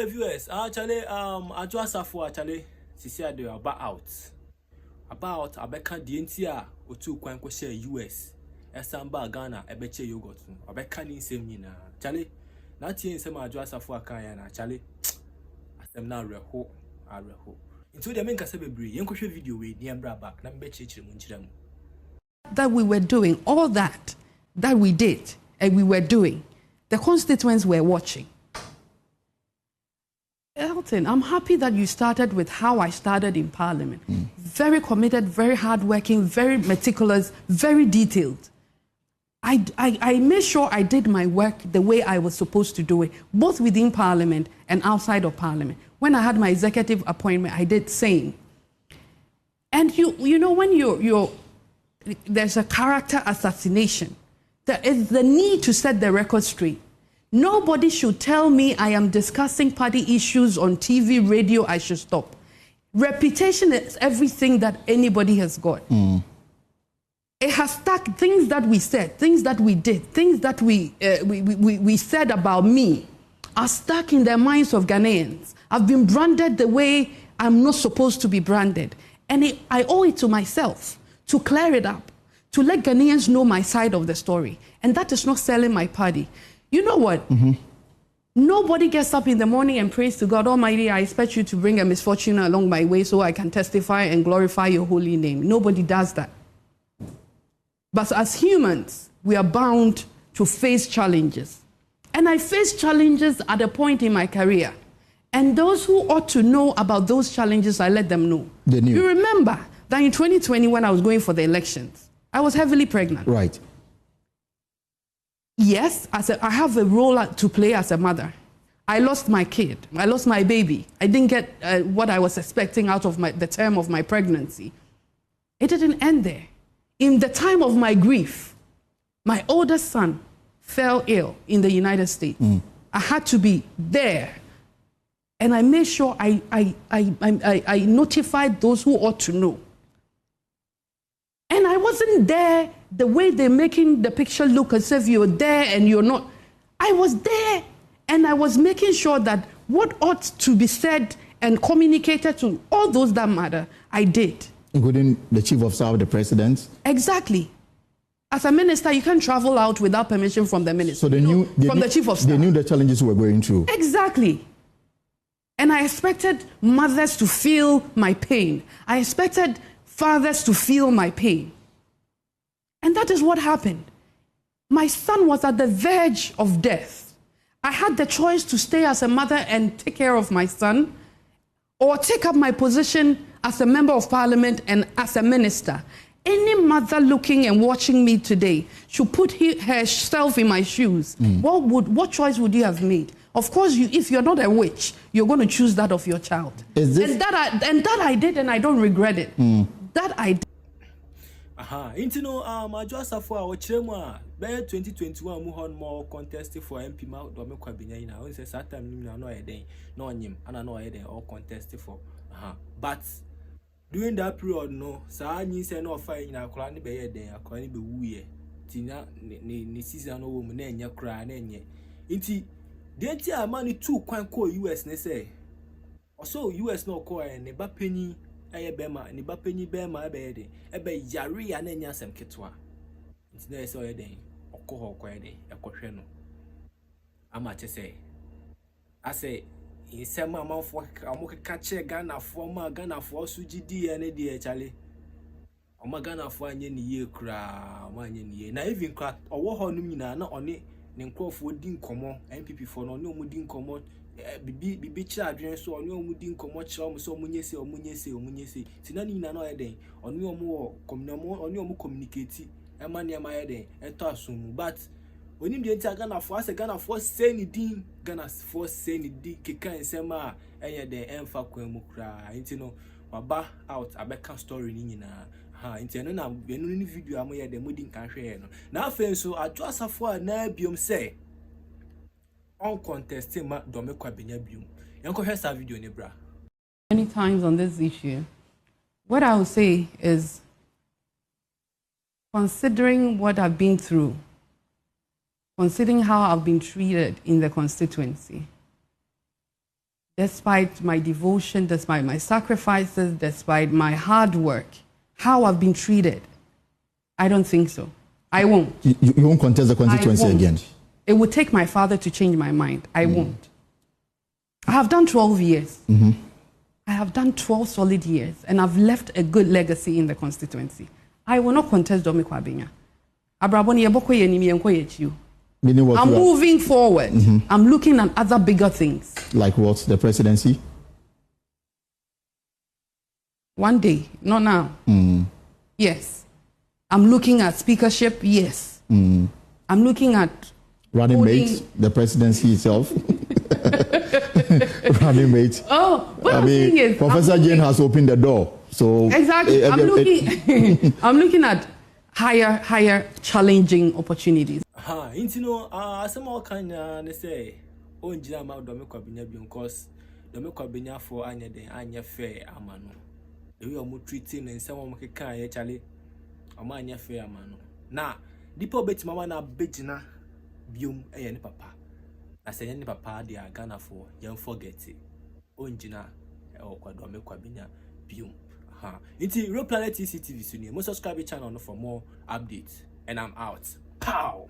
Viewers, actually, Adwoa Safo actually, she said they are about Abeka DNTR or two kwan ko share US. Esamba Ghana, Ebeche yogurt. Abeka ni same na. Charlie, not yin some Adwoa Safo akaya Charlie. Asem na reho. Into the main Kasabebre, young video with Niambra back, Nambeche Munchram. That we were doing, all that we did and we were doing, the constituents were watching. Elton, I'm happy that you started with how I started in Parliament. Very committed, very hardworking, very meticulous, very detailed. I made sure I did my work the way I was supposed to do it, both within Parliament and outside of Parliament. When I had my executive appointment, I did same. And you know, when there's a character assassination, there is the need to set the record straight. Nobody should tell me I am discussing party issues on TV, radio, I should stop. Reputation is everything that anybody has got. It has stuck. Things that we said, things that we did, things that we said about me are stuck in the minds of Ghanaians. I've been branded the way I'm not supposed to be branded. And I owe it to myself to clear it up, to let Ghanaians know my side of the story. And that is not selling my party. You know what? Nobody gets up in the morning and prays to God Almighty, I expect you to bring a misfortune along my way so I can testify and glorify your holy name. Nobody does that. But as humans, we are bound to face challenges. And I faced challenges at a point in my career. And those who ought to know about those challenges, I let them know. They knew. You remember that in 2020, when I was going for the elections, I was heavily pregnant. Right. Yes, I have a role to play as a mother. I lost my kid. I lost my baby. I didn't get what I was expecting out of the term of my pregnancy. It didn't end there. In the time of my grief, my oldest son fell ill in the United States. I had to be there. And I made sure I notified those who ought to know. And I wasn't there the way they're making the picture look as if you're there and you're not. I was there, and I was making sure that what ought to be said and communicated to all those that matter, I did. Including the chief of staff, the president? Exactly. As a minister, you can't travel out without permission from the minister. So the chief of staff. They knew the challenges we were going through. Exactly. And I expected mothers to feel my pain. I expected fathers to feel my pain. And that is what happened. My son was at the verge of death. I had the choice to stay as a mother and take care of my son, or take up my position as a member of parliament and as a minister. Any mother looking and watching me today should put herself in my shoes. What choice would you have made? Of course, if you're not a witch, you're going to choose that of your child. And that I did, and I don't regret it. That I did. Intino Adwoa Safo a ochiremu be 2021 mu hon more contest for MP ma do me kwabenya na won say that time na no yeden na onyim ana na yeden all contest for but during that period no sa anyi say na ofa nyina akora ne be yeden akora ne be wuye tinya ne season no wo mu na enye kra na enye nti de nti amani two kwan ko US ne say also US no ko ne ba panyi aye bema ni ba panyi bema ebe de ebe yare ya na nya asem ketwa nti na ese oyeden okoho kwede ekohwe no ama che say ase insem amanfo amukeka che Ghana-fo ma Ghana-fo sugidi e ne de chale o ma Ghana-fo anye ni ye kra ma anye ni ye na even kra owo ho no nyina na one ne nkrofo di nkomo NPP fo no ne omudi nkomo bibi cha adwen so oni omudi nkomo cha omo so omunyese tinani nyina na oyeden oni omo communamo oni omo communicate emani ema yeden eto asumu but onim de ntia Ghana-fo say ni din Ghana-fo say ni di keka ensema eyeden emfa kwan mu kra nti no waba out abeka story ni nyina nti no na enu ni video amoyeden modi nkan hwe no na afen so Adwoa Safo a na biom say on contesting ma do me kwabenya biom yanko hwe sa video ni bra many times on this issue. What I would say is, considering what I've been through, considering how I've been treated in the constituency, despite my devotion, despite my sacrifices, despite my hard work, how I've been treated. I don't think so. I won't. You won't contest the constituency again? It would take my father to change my mind. I won't. I have done 12 years. I have done 12 solid years, and I've left a good legacy in the constituency. I will not contest Domi Kwabenya. I'm moving forward. I'm looking at other bigger things. Like what? The presidency? One day, not now. Yes. I'm looking at speakership. Yes. I'm looking at running mate, the presidency itself. Running mate. Oh, what I'm saying is, Professor Jane has opened the door. So exactly. I'm looking at higher challenging opportunities. You know, some all kind they say, oh, Jama Domi Kwabenya because Domi Kwabenya for Anya fair amano. The way I'm treating and some of can actually Amanya fair amano. Now, Dipo bet mama na bejina bium any papa. I say any papa they are Ghana for young forget it. Onjina or Domi Kwabenya bium. It's Real Planet CCTV Sunni. Most subscribe channel for more updates. And I'm out. Pow!